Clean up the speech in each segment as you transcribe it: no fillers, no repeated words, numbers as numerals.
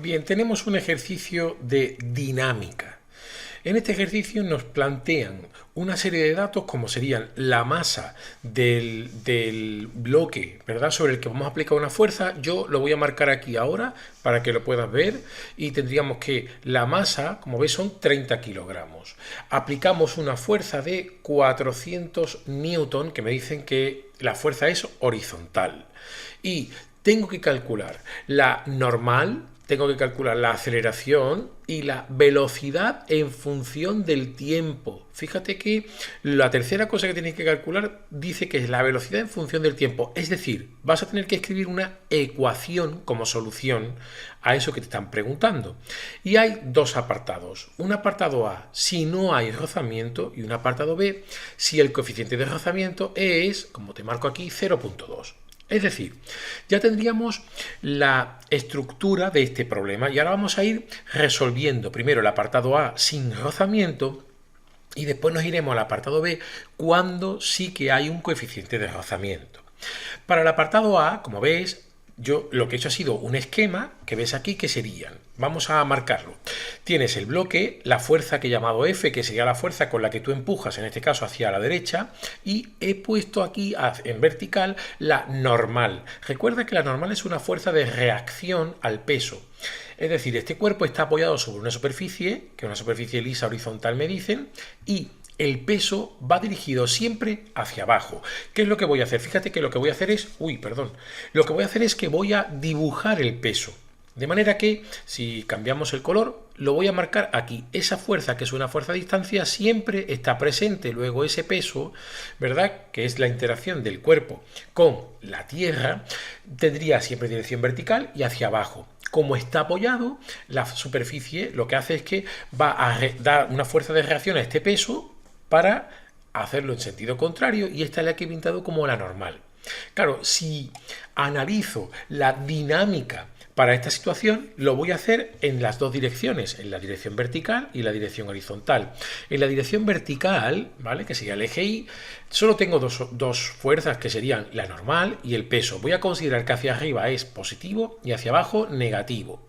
Bien, tenemos un ejercicio de dinámica. En este ejercicio nos plantean una serie de datos como serían la masa del bloque, ¿verdad?, sobre el que vamos a aplicar una fuerza. Yo lo voy a marcar aquí ahora para que lo puedas ver y tendríamos que la masa, como ves, son 30 kilogramos. Aplicamos una fuerza de 400 newton, que me dicen que la fuerza es horizontal. Y tengo que calcular la normal, tengo que calcular la aceleración y la velocidad en función del tiempo. Fíjate que la tercera cosa que tienes que calcular dice que es la velocidad en función del tiempo. Es decir, vas a tener que escribir una ecuación como solución a eso que te están preguntando. Y hay dos apartados. Un apartado A si no hay rozamiento y un apartado B si el coeficiente de rozamiento es, como te marco aquí, 0,2. Es decir, ya tendríamos la estructura de este problema y ahora vamos a ir resolviendo primero el apartado A sin rozamiento y después nos iremos al apartado B cuando sí que hay un coeficiente de rozamiento. Para el apartado A, como ves, yo lo que he hecho ha sido un esquema que ves aquí que serían, vamos a marcarlo. Tienes el bloque, la fuerza que he llamado F, que sería la fuerza con la que tú empujas, en este caso hacia la derecha, y he puesto aquí en vertical la normal. Recuerda que la normal es una fuerza de reacción al peso. Es decir, este cuerpo está apoyado sobre una superficie, que es una superficie lisa horizontal me dicen, y el peso va dirigido siempre hacia abajo. ¿Qué es lo que voy a hacer? Fíjate que lo que voy a hacer es... Lo que voy a hacer es que voy a dibujar el peso. De manera que, si cambiamos el color, lo voy a marcar aquí. Esa fuerza, que es una fuerza a distancia, siempre está presente. Luego ese peso, ¿verdad?, que es la interacción del cuerpo con la tierra, tendría siempre dirección vertical y hacia abajo. Como está apoyado, la superficie lo que hace es que va a dar una fuerza de reacción a este peso para hacerlo en sentido contrario, y esta es la que he pintado como la normal. Claro, si analizo la dinámica para esta situación, lo voy a hacer en las dos direcciones, en la dirección vertical y la dirección horizontal. En la dirección vertical, ¿vale?, que sería el eje Y, solo tengo dos fuerzas que serían la normal y el peso. Voy a considerar que hacia arriba es positivo y hacia abajo negativo.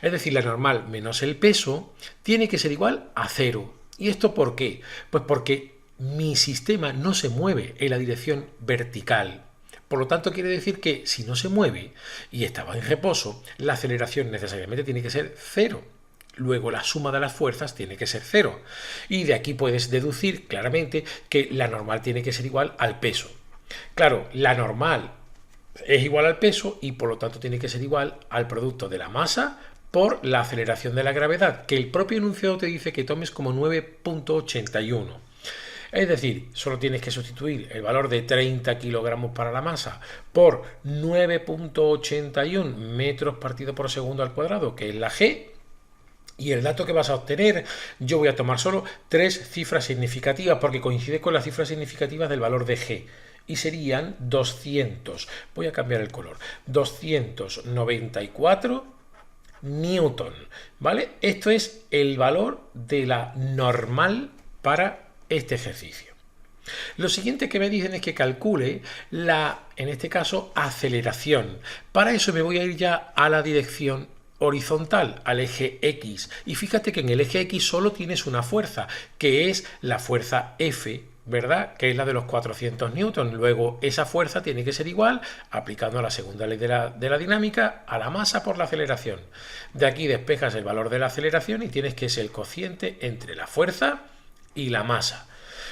Es decir, la normal menos el peso tiene que ser igual a 0. ¿Y esto por qué? Pues porque mi sistema no se mueve en la dirección vertical. Por lo tanto, quiere decir que si no se mueve y estaba en reposo, la aceleración necesariamente tiene que ser 0. Luego la suma de las fuerzas tiene que ser 0. Y de aquí puedes deducir claramente que la normal tiene que ser igual al peso. Claro, la normal es igual al peso y por lo tanto tiene que ser igual al producto de la masa por la aceleración de la gravedad, que el propio enunciado te dice que tomes como 9,81. Es decir, solo tienes que sustituir el valor de 30 kilogramos para la masa por 9,81 metros partido por segundo al cuadrado, que es la G, y el dato que vas a obtener, yo voy a tomar solo 3 cifras significativas porque coincide con las cifras significativas del valor de G. Y serían 200, voy a cambiar el color, 294 newton, ¿vale? Esto es el valor de la normal para este ejercicio. Lo siguiente que me dicen es que calcule en este caso, aceleración. Para eso me voy a ir ya a la dirección horizontal, al eje X. Y fíjate que en el eje X solo tienes una fuerza, que es la fuerza F, ¿verdad?, que es la de los 400 newton. Luego esa fuerza tiene que ser igual, aplicando la segunda ley de la dinámica, a la masa por la aceleración. De aquí despejas el valor de la aceleración y tienes que ser el cociente entre la fuerza y la masa.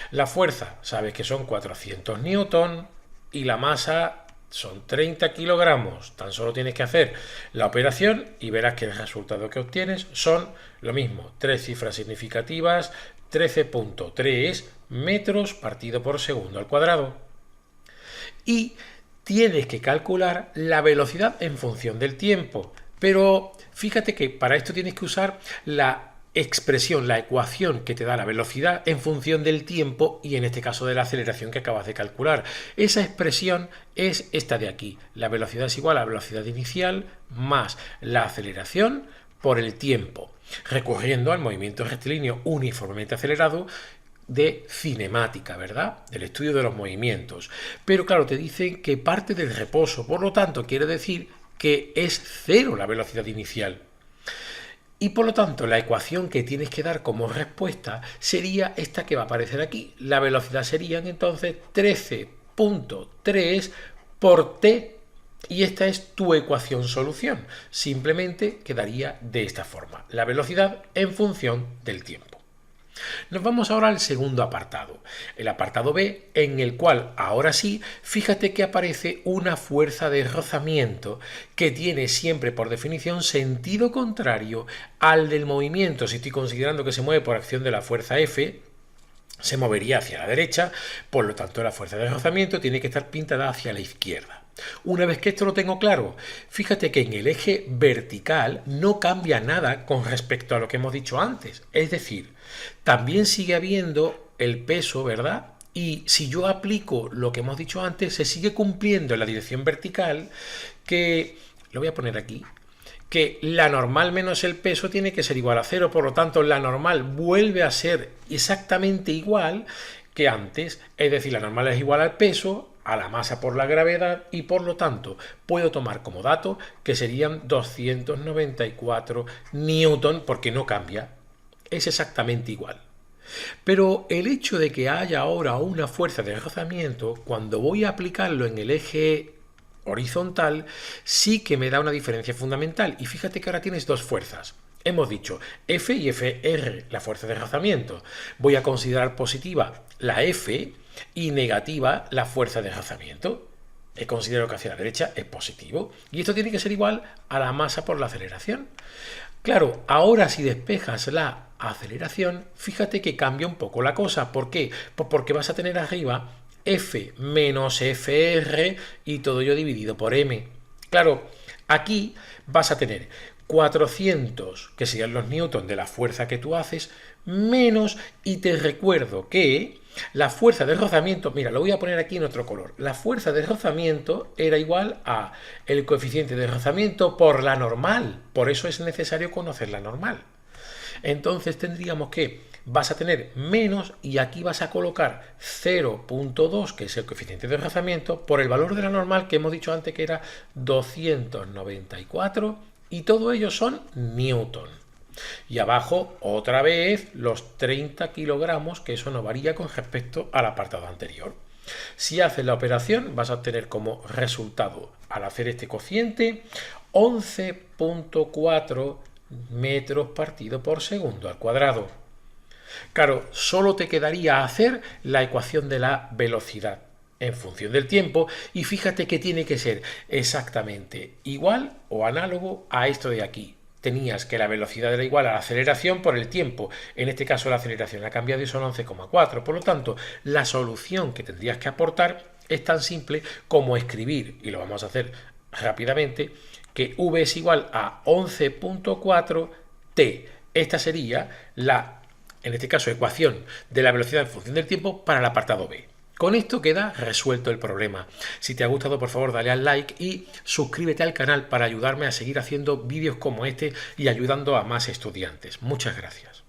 La fuerza, sabes que son 400 newton y la masa son 30 kilogramos. Tan solo tienes que hacer la operación y verás que el resultado que obtienes son lo mismo, 3 cifras significativas, 13,3 metros partido por segundo al cuadrado. Y tienes que calcular la velocidad en función del tiempo. Pero fíjate que para esto tienes que usar la expresión, la ecuación que te da la velocidad en función del tiempo y en este caso de la aceleración que acabas de calcular. Esa expresión es esta de aquí. La velocidad es igual a la velocidad inicial más la aceleración por el tiempo, recurriendo al movimiento rectilíneo uniformemente acelerado de cinemática, ¿verdad?, del estudio de los movimientos. Pero claro, te dicen que parte del reposo, por lo tanto quiere decir que es 0 la velocidad inicial. Y por lo tanto, la ecuación que tienes que dar como respuesta sería esta que va a aparecer aquí. La velocidad serían entonces 13.3 por t. Y esta es tu ecuación solución. Simplemente quedaría de esta forma. La velocidad en función del tiempo. Nos vamos ahora al segundo apartado, el apartado B, en el cual ahora sí, fíjate que aparece una fuerza de rozamiento que tiene siempre por definición sentido contrario al del movimiento. Si estoy considerando que se mueve por acción de la fuerza F, se movería hacia la derecha, por lo tanto la fuerza de rozamiento tiene que estar pintada hacia la izquierda. Una vez que esto lo tengo claro, fíjate que en el eje vertical no cambia nada con respecto a lo que hemos dicho antes. Es decir, también sigue habiendo el peso, ¿verdad? Y si yo aplico lo que hemos dicho antes, se sigue cumpliendo en la dirección vertical, que lo voy a poner aquí, que la normal menos el peso tiene que ser igual a 0, por lo tanto la normal vuelve a ser exactamente igual que antes, es decir, la normal es igual al peso, a la masa por la gravedad, y por lo tanto puedo tomar como dato que serían 294 newton, porque no cambia, es exactamente igual. Pero el hecho de que haya ahora una fuerza de rozamiento, cuando voy a aplicarlo en el eje horizontal, sí que me da una diferencia fundamental. Y fíjate que ahora tienes dos fuerzas. Hemos dicho F y FR, la fuerza de rozamiento. Voy a considerar positiva la F y negativa la fuerza de rozamiento. Considero que hacia la derecha es positivo. Y esto tiene que ser igual a la masa por la aceleración. Claro, ahora si despejas la aceleración, fíjate que cambia un poco la cosa. ¿Por qué? Pues porque vas a tener arriba F menos FR y todo ello dividido por M. Claro, aquí vas a tener 400, que serían los newtons de la fuerza que tú haces, menos, y te recuerdo que la fuerza de rozamiento, mira, lo voy a poner aquí en otro color, la fuerza de rozamiento era igual a el coeficiente de rozamiento por la normal, por eso es necesario conocer la normal. Entonces tendríamos que vas a tener menos y aquí vas a colocar 0.2, que es el coeficiente de rozamiento, por el valor de la normal que hemos dicho antes que era 294, y todo ello son newton. Y abajo otra vez los 30 kilogramos, que eso no varía con respecto al apartado anterior. Si haces la operación vas a obtener como resultado, al hacer este cociente, 11.4 metros partido por segundo al cuadrado. Claro, solo te quedaría hacer la ecuación de la velocidad en función del tiempo, y fíjate que tiene que ser exactamente igual o análogo a esto de aquí. Tenías que la velocidad era igual a la aceleración por el tiempo. En este caso la aceleración ha cambiado y son 11,4. Por lo tanto, la solución que tendrías que aportar es tan simple como escribir, y lo vamos a hacer rápidamente, que v es igual a 11.4 t. Esta sería la, en este caso, ecuación de la velocidad en función del tiempo para el apartado B. Con esto queda resuelto el problema. Si te ha gustado, por favor, dale al like y suscríbete al canal para ayudarme a seguir haciendo vídeos como este y ayudando a más estudiantes. Muchas gracias.